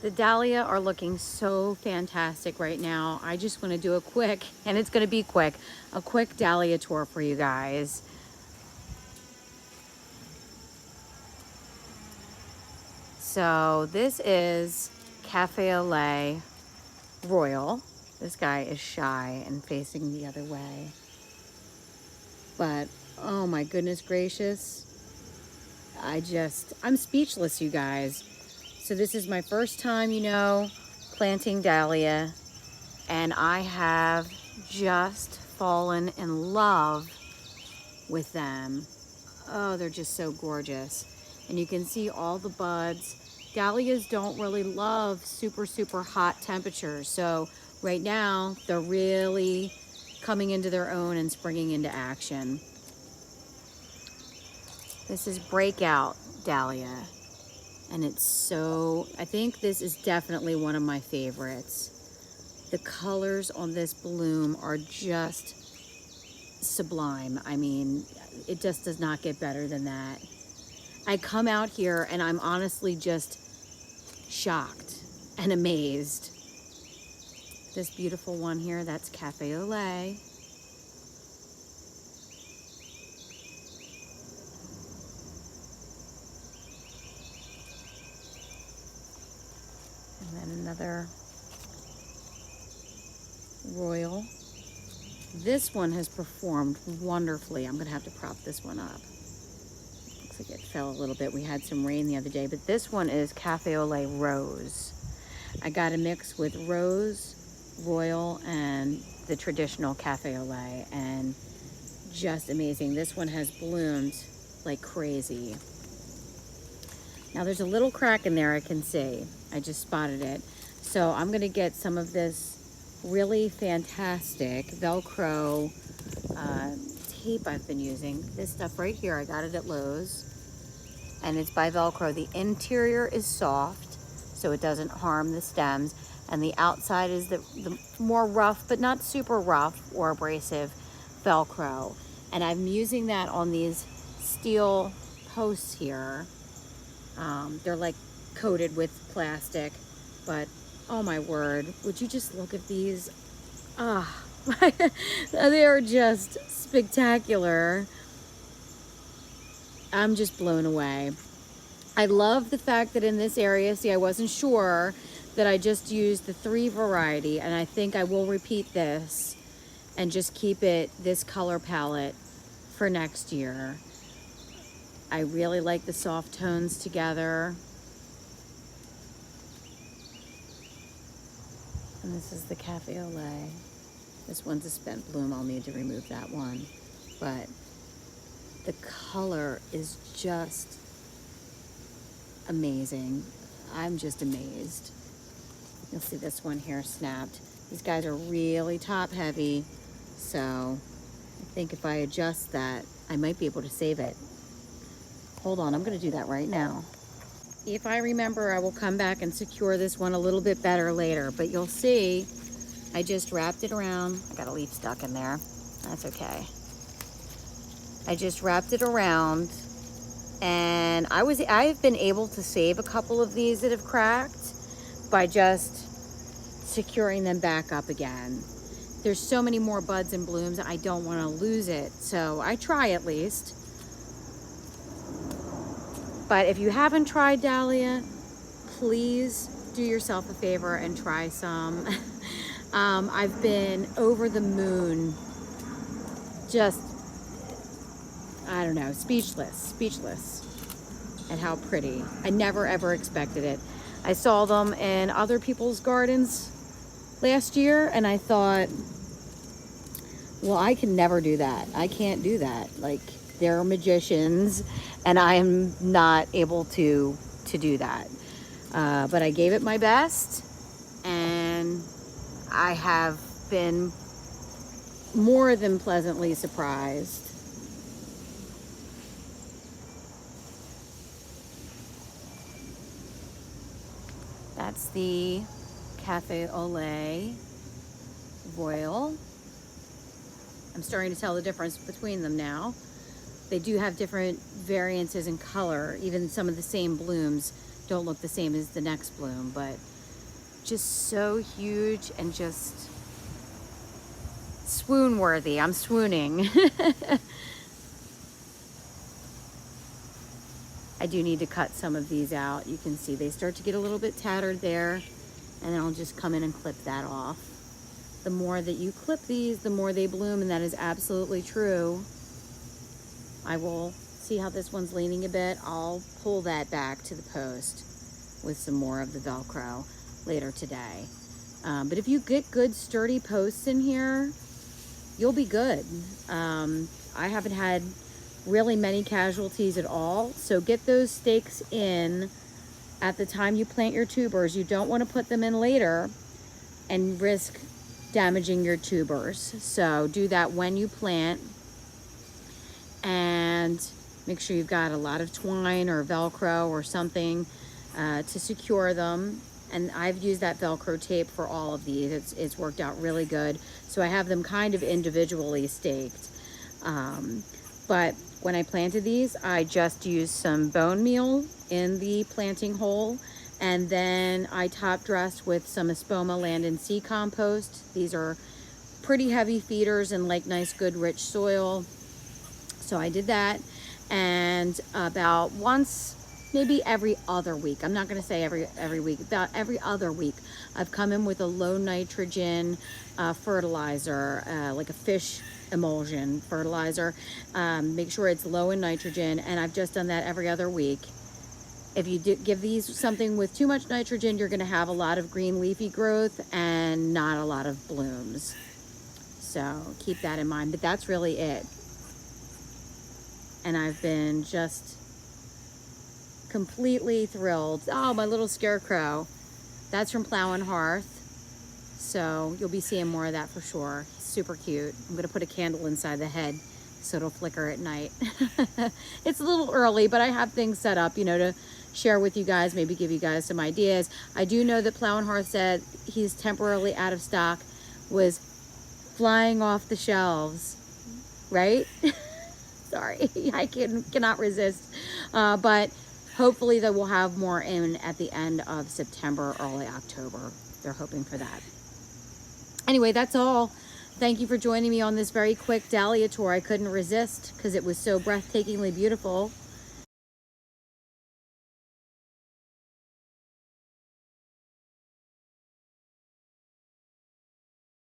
The dahlia are looking so fantastic right now. I just want to do a quick, and it's going to be quick, a quick dahlia tour for you guys. So this is Cafe Au Lait Royal. This guy is shy and facing the other way. But oh my goodness gracious. I'm speechless, you guys. So this is my first time, planting dahlia, and I have just fallen in love with them. Oh, they're just so gorgeous. And you can see all the buds. Dahlias don't really love super, super hot temperatures. So right now, they're really coming into their own and springing into action. This is Breakout Dahlia. And I think this is definitely one of my favorites. The colors on this bloom are just sublime. I mean, it just does not get better than that. I come out here and I'm honestly just shocked and amazed. This beautiful one here, that's Cafe Au Lait. And then another Royal. This one has performed wonderfully. I'm gonna have to prop this one up. Looks like it fell a little bit. We had some rain the other day, but this one is Cafe Au Lait Rose. I got a mix with Rose, Royal, and the traditional Cafe Au Lait, and just amazing. This one has bloomed like crazy. Now there's a little crack in there I can see. I just spotted it. So I'm gonna get some of this really fantastic Velcro tape I've been using. This stuff right here, I got it at Lowe's, and it's by Velcro. The interior is soft, so it doesn't harm the stems, and the outside is the more rough, but not super rough or abrasive Velcro. And I'm using that on these steel posts here. They're like coated with plastic, but oh my word, would you just look at these? They are just spectacular. I'm just blown away. I love the fact that in this area, see, I wasn't sure that I just used the 3 variety, and I think I will repeat this and just keep it this color palette for next year. I really like the soft tones together. And this is the Cafe Au Lait. This one's a spent bloom. I'll need to remove that one. But the color is just amazing. I'm just amazed. You'll see this one here snapped. These guys are really top heavy. So I think if I adjust that, I might be able to save it. Hold on, I'm gonna do that right now. If I remember, I will come back and secure this one a little bit better later, but you'll see, I just wrapped it around. I got a leaf stuck in there. That's okay. I just wrapped it around, and I've been able to save a couple of these that have cracked by just securing them back up again. There's so many more buds and blooms, I don't want to lose it, so I try at least. But if you haven't tried dahlia, please do yourself a favor and try some. I've been over the moon, just, I don't know, speechless at how pretty. I never ever expected it. I saw them in other people's gardens last year, and I thought, well, I can never do that. I can't do that. Like, they're magicians, and I am not able to do that. But I gave it my best, and I have been more than pleasantly surprised. That's the Cafe Au Lait Royal. I'm starting to tell the difference between them now. They do have different variances in color. Even some of the same blooms don't look the same as the next bloom, but just so huge and just swoon worthy. I'm swooning. I do need to cut some of these out. You can see they start to get a little bit tattered there, and then I'll just come in and clip that off. The more that you clip these, the more they bloom, and that is absolutely true. I will see how this one's leaning a bit. I'll pull that back to the post with some more of the Velcro later today. But if you get good sturdy posts in here, you'll be good. I haven't had really many casualties at all. So get those stakes in at the time you plant your tubers. You don't want to put them in later and risk damaging your tubers. So do that when you plant, and make sure you've got a lot of twine or Velcro or something to secure them. And I've used that Velcro tape for all of these. It's worked out really good. So I have them kind of individually staked. But when I planted these, I just used some bone meal in the planting hole, and then I top dressed with some Espoma Land and Sea compost. These are pretty heavy feeders and like nice, good, rich soil. So I did that, and about once, maybe every other week, I'm not going to say every week, about every other week, I've come in with a low nitrogen fertilizer, like a fish emulsion fertilizer. Make sure it's low in nitrogen, and I've just done that every other week. If you give these something with too much nitrogen, you're going to have a lot of green leafy growth and not a lot of blooms. So keep that in mind, but that's really it. And I've been just completely thrilled. Oh, my little scarecrow. That's from Plow and Hearth. So you'll be seeing more of that for sure. Super cute. I'm gonna put a candle inside the head so it'll flicker at night. It's a little early, but I have things set up, to share with you guys, maybe give you guys some ideas. I do know that Plow and Hearth said he's temporarily out of stock, was flying off the shelves, right? Sorry, I cannot resist. But hopefully they will have more in at the end of September, early October. They're hoping for that. Anyway, that's all. Thank you for joining me on this very quick Dahlia tour. I couldn't resist because it was so breathtakingly beautiful.